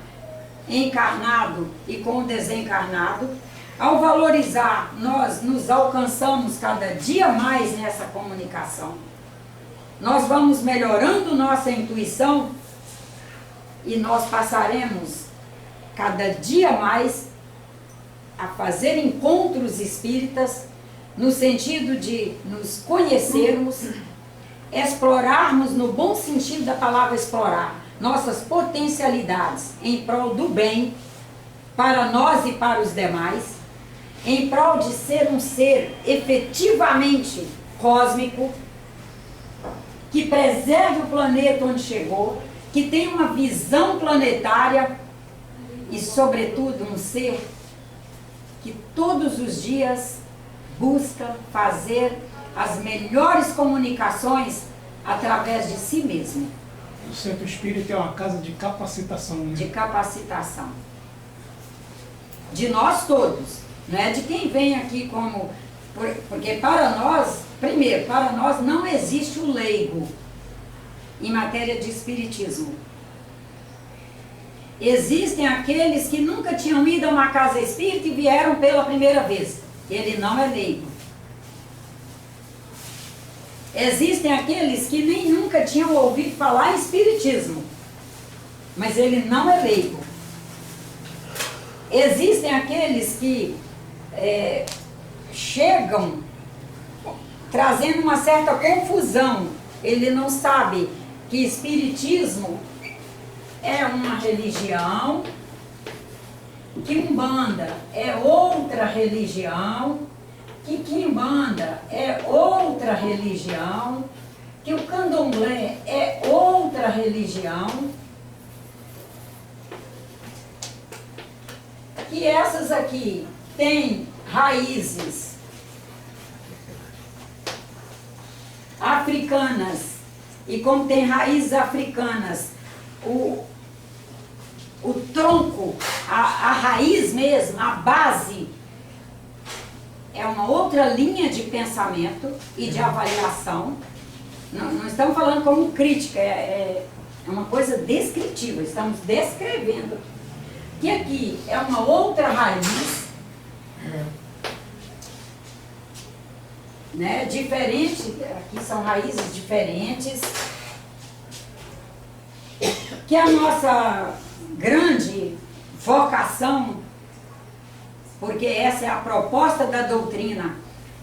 encarnado e com o desencarnado. Ao valorizar, nós nos alcançamos cada dia mais nessa comunicação. Nós vamos melhorando nossa intuição e nós passaremos cada dia mais a fazer encontros espíritas no sentido de nos conhecermos, explorarmos, no bom sentido da palavra explorar, nossas potencialidades em prol do bem para nós e para os demais, em prol de ser um ser efetivamente cósmico, que preserve o planeta onde chegou, que tenha uma visão planetária e, sobretudo, um ser que todos os dias busca fazer as melhores comunicações através de si mesmo. O Centro Espírita é uma casa de capacitação, né? De capacitação. De nós todos, não é de quem vem aqui como... Porque para nós, primeiro, para nós não existe o leigo em matéria de espiritismo. Existem aqueles que nunca tinham ido a uma casa espírita e vieram pela primeira vez. Ele não é leigo. Existem aqueles que nem nunca tinham ouvido falar em espiritismo, mas ele não é leigo. Existem aqueles que chegam trazendo uma certa confusão. Ele não sabe que espiritismo é uma religião, que Umbanda é outra religião, que Quimbanda é outra religião, que o Candomblé é outra religião, que essas aqui têm raízes africanas, e como tem raízes africanas, o tronco, a raiz mesmo, a base, é uma outra linha de pensamento e de avaliação. Não estamos falando como crítica, é uma coisa descritiva, estamos descrevendo. Que aqui é uma outra raiz, né, diferente, aqui são raízes diferentes, que a nossa grande vocação, porque essa é a proposta da doutrina,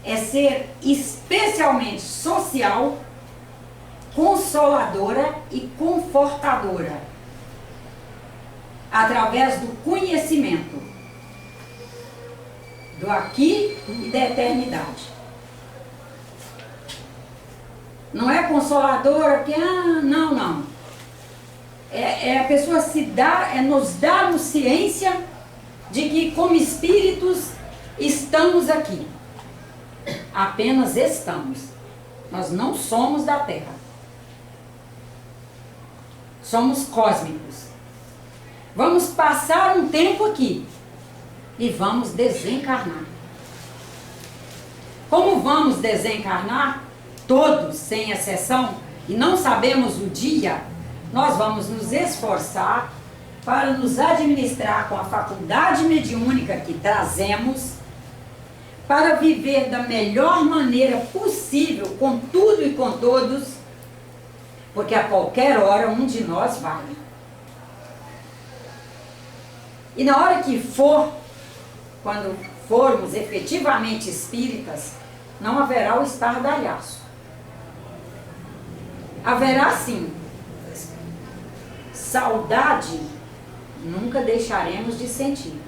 é ser especialmente social, consoladora e confortadora, através do conhecimento do aqui e da eternidade. Não é consoladora porque, não. É a pessoa nos dar ciência de que como espíritos estamos aqui. Apenas estamos. Nós não somos da Terra. Somos cósmicos. Vamos passar um tempo aqui e vamos desencarnar. Como vamos desencarnar, todos, sem exceção, e não sabemos o dia, nós vamos nos esforçar para nos administrar com a faculdade mediúnica que trazemos, para viver da melhor maneira possível com tudo e com todos, porque a qualquer hora um de nós vai. E na hora que for, quando formos efetivamente espíritas, não haverá o estardalhaço. Haverá sim saudade, nunca deixaremos de sentir.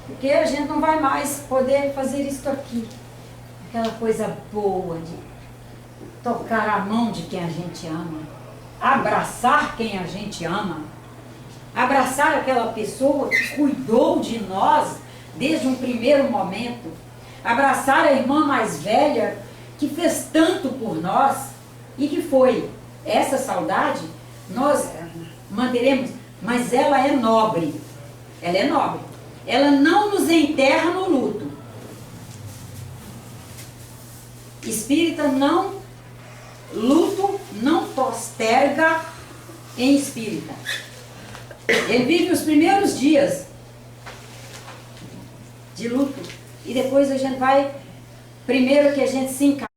Porque a gente não vai mais poder fazer isso aqui. Aquela coisa boa de tocar a mão de quem a gente ama. Abraçar quem a gente ama. Abraçar aquela pessoa que cuidou de nós desde um primeiro momento. Abraçar a irmã mais velha que fez tanto por nós e que foi. Essa saudade nós manteremos, mas ela é nobre. Ela é nobre. Ela não nos enterra no luto. Espírita não, luto não posterga em espírita. Ele vive os primeiros dias de luto e depois a gente vai, primeiro que a gente se encaminha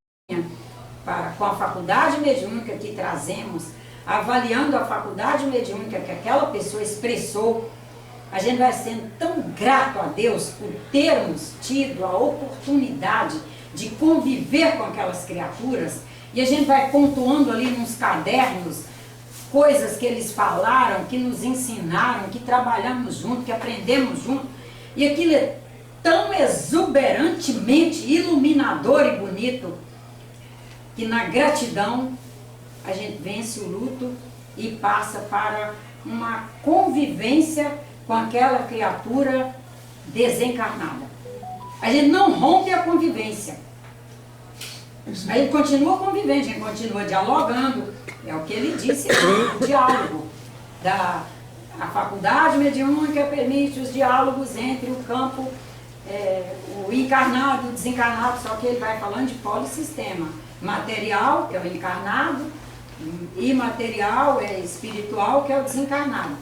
com a faculdade mediúnica que trazemos, avaliando a faculdade mediúnica que aquela pessoa expressou, a gente vai sendo tão grato a Deus por termos tido a oportunidade de conviver com aquelas criaturas, e a gente vai pontuando ali nos cadernos coisas que eles falaram, que nos ensinaram, que trabalhamos junto, que aprendemos junto, e aquilo é tão exuberantemente iluminador e bonito, que na gratidão a gente vence o luto e passa para uma convivência com aquela criatura desencarnada. A gente não rompe a convivência. A gente continua convivendo, a gente continua dialogando. É o que ele disse, o diálogo. A faculdade mediúnica permite os diálogos entre o campo, o encarnado e o desencarnado, só que ele vai falando de polissistema. Material, que é o encarnado, imaterial, é espiritual, que é o desencarnado.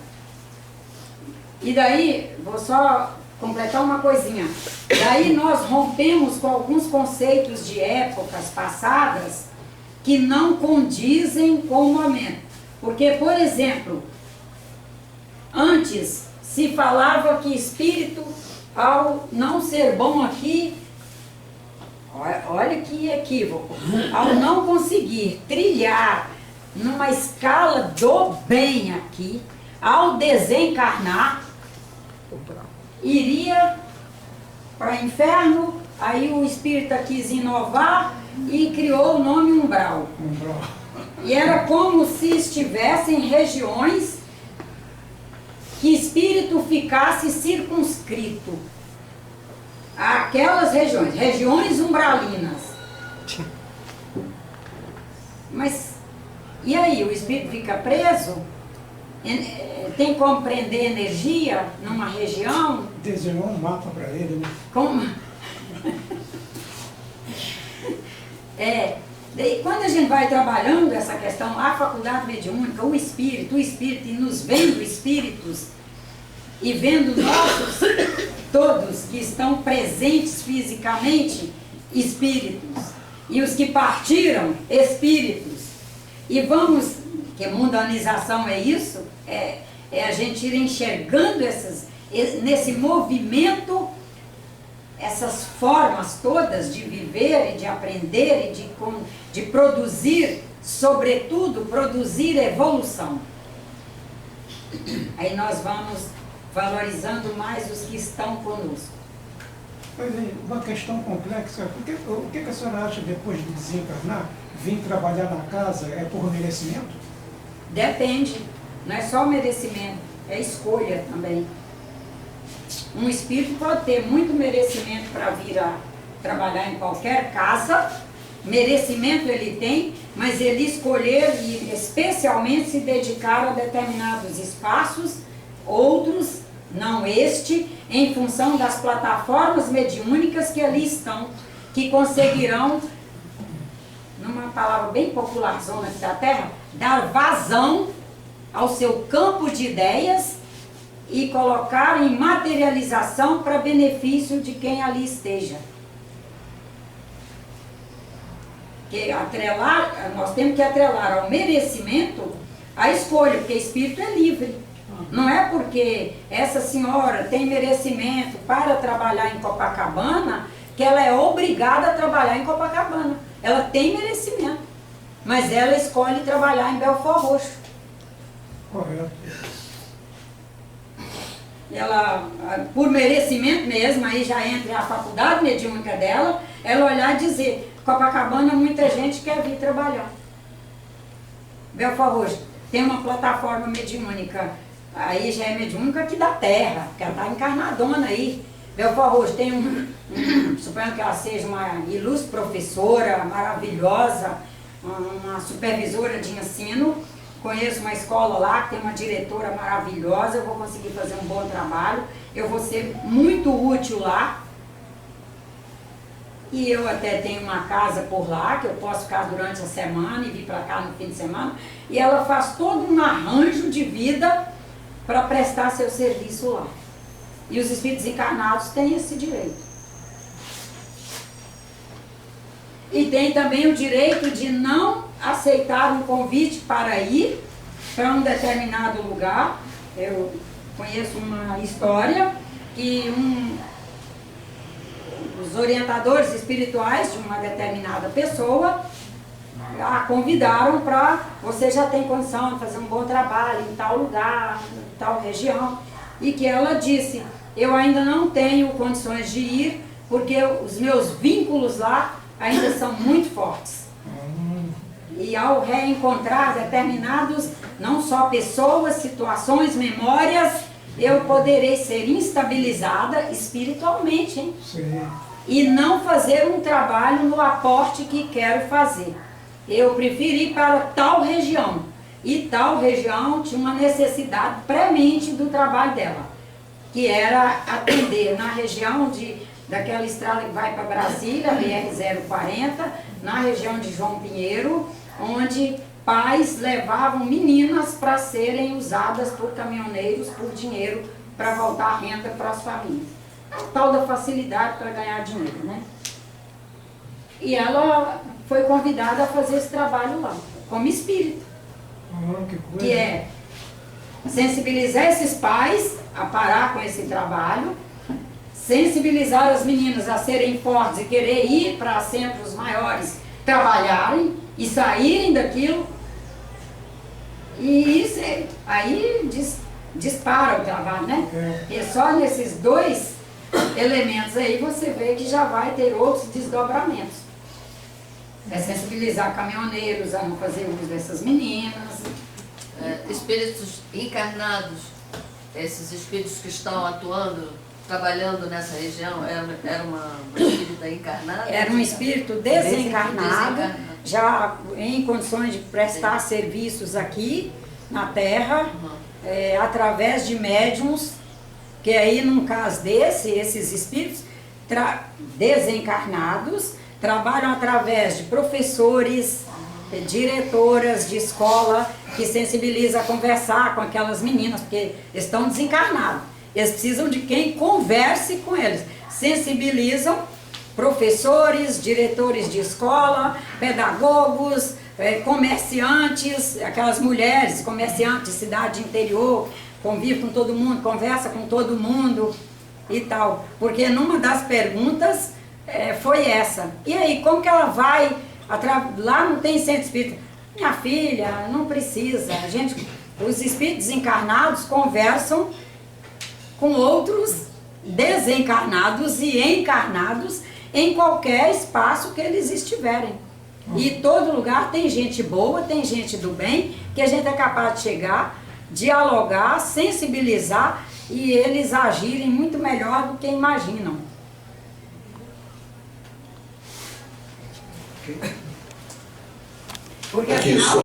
E daí, vou só completar uma coisinha. Daí nós rompemos com alguns conceitos de épocas passadas que não condizem com o momento. Porque, por exemplo, antes se falava que espírito, ao não ser bom aqui, olha que equívoco, ao não conseguir trilhar numa escala do bem aqui, ao desencarnar, iria para o inferno. Aí o espírita quis inovar e criou o nome umbral. E era como se estivessem regiões que espírito ficasse circunscrito àquelas regiões umbralinas. Mas e aí, o espírito fica preso? Tem como prender energia numa região? Desenhou um mapa para ele, né? Como? Daí, quando a gente vai trabalhando essa questão, a faculdade mediúnica, o espírito, e nos vendo espíritos, e vendo nossos todos que estão presentes fisicamente, espíritos, e os que partiram, espíritos. E vamos, que mundanização é isso, é a gente ir enxergando nesse movimento, essas formas todas de viver e de aprender e de produzir, sobretudo, produzir evolução. Aí nós vamos valorizando mais os que estão conosco. Pois é, uma questão complexa. O que a senhora acha depois de desencarnar, vir trabalhar na casa é por merecimento? Depende, não é só o merecimento, é escolha também. Um espírito pode ter muito merecimento para vir a trabalhar em qualquer casa, merecimento ele tem, mas ele escolher e especialmente se dedicar a determinados espaços, outros, não este, em função das plataformas mediúnicas que ali estão, que conseguirão, numa palavra bem popularzona aqui da Terra, dar vazão ao seu campo de ideias e colocar em materialização para benefício de quem ali esteja. Que nós temos que atrelar ao merecimento a escolha, porque espírito é livre. Não é porque essa senhora tem merecimento para trabalhar em Copacabana que ela é obrigada a trabalhar em Copacabana. Ela tem merecimento, mas ela escolhe trabalhar em Belford Roxo. Correto. Ela, por merecimento mesmo, aí já entra a faculdade mediúnica dela, ela olhar e dizer, Copacabana muita gente quer vir trabalhar. Belford Roxo tem uma plataforma mediúnica, aí já é mediúnica aqui da Terra, porque ela está encarnadona aí. Belford Roxo tem suponho que ela seja uma ilustre professora, maravilhosa, uma supervisora de ensino. Conheço uma escola lá que tem uma diretora maravilhosa, eu vou conseguir fazer um bom trabalho, eu vou ser muito útil lá. E eu até tenho uma casa por lá, que eu posso ficar durante a semana e vir para cá no fim de semana. E ela faz todo um arranjo de vida para prestar seu serviço lá. E os espíritos encarnados têm esse direito. E tem também o direito de não aceitar um convite para ir para um determinado lugar. Eu conheço uma história que os orientadores espirituais de uma determinada pessoa a convidaram para, você já tem condição de fazer um bom trabalho em tal lugar, em tal região, e que ela disse, eu ainda não tenho condições de ir, porque os meus vínculos lá ainda são muito fortes. E ao reencontrar determinados, não só pessoas, situações, memórias, eu poderei ser instabilizada espiritualmente, hein? Sim. E não fazer um trabalho no aporte que quero fazer. Eu prefiro ir para tal região. E tal região tinha uma necessidade premente do trabalho dela, que era atender na região daquela estrada que vai para Brasília, BR-040, na região de João Pinheiro, onde pais levavam meninas para serem usadas por caminhoneiros por dinheiro para voltar renda para as famílias. A tal da facilidade para ganhar dinheiro, né? E ela foi convidada a fazer esse trabalho lá, como espírito. Que coisa. Que é sensibilizar esses pais a parar com esse trabalho, sensibilizar as meninas a serem fortes e querer ir para centros maiores, trabalharem e saírem daquilo. E isso aí dispara o trabalho, né? E só nesses dois elementos aí você vê que já vai ter outros desdobramentos. É sensibilizar caminhoneiros a não fazer uso dessas meninas. Espíritos encarnados, esses espíritos que estão atuando, trabalhando nessa região, era uma espírita encarnada? Era um espírito desencarnado, já em condições de prestar serviços aqui na Terra, através de médiums, que aí num caso esses espíritos desencarnados trabalham através de professores, diretoras de escola, que sensibiliza a conversar com aquelas meninas, porque estão desencarnados. Eles precisam de quem converse com eles. Sensibilizam professores, diretores de escola, pedagogos, comerciantes, aquelas mulheres, comerciantes, cidade interior, convive com todo mundo, conversa com todo mundo e tal. Porque numa das perguntas foi essa. E aí, como que ela vai... Lá não tem centro espírita. Minha filha, não precisa. Os espíritos encarnados conversam com outros desencarnados e encarnados em qualquer espaço que eles estiverem. E todo lugar tem gente boa, tem gente do bem, que a gente é capaz de chegar, dialogar, sensibilizar e eles agirem muito melhor do que imaginam. Porque Aqui, afinal,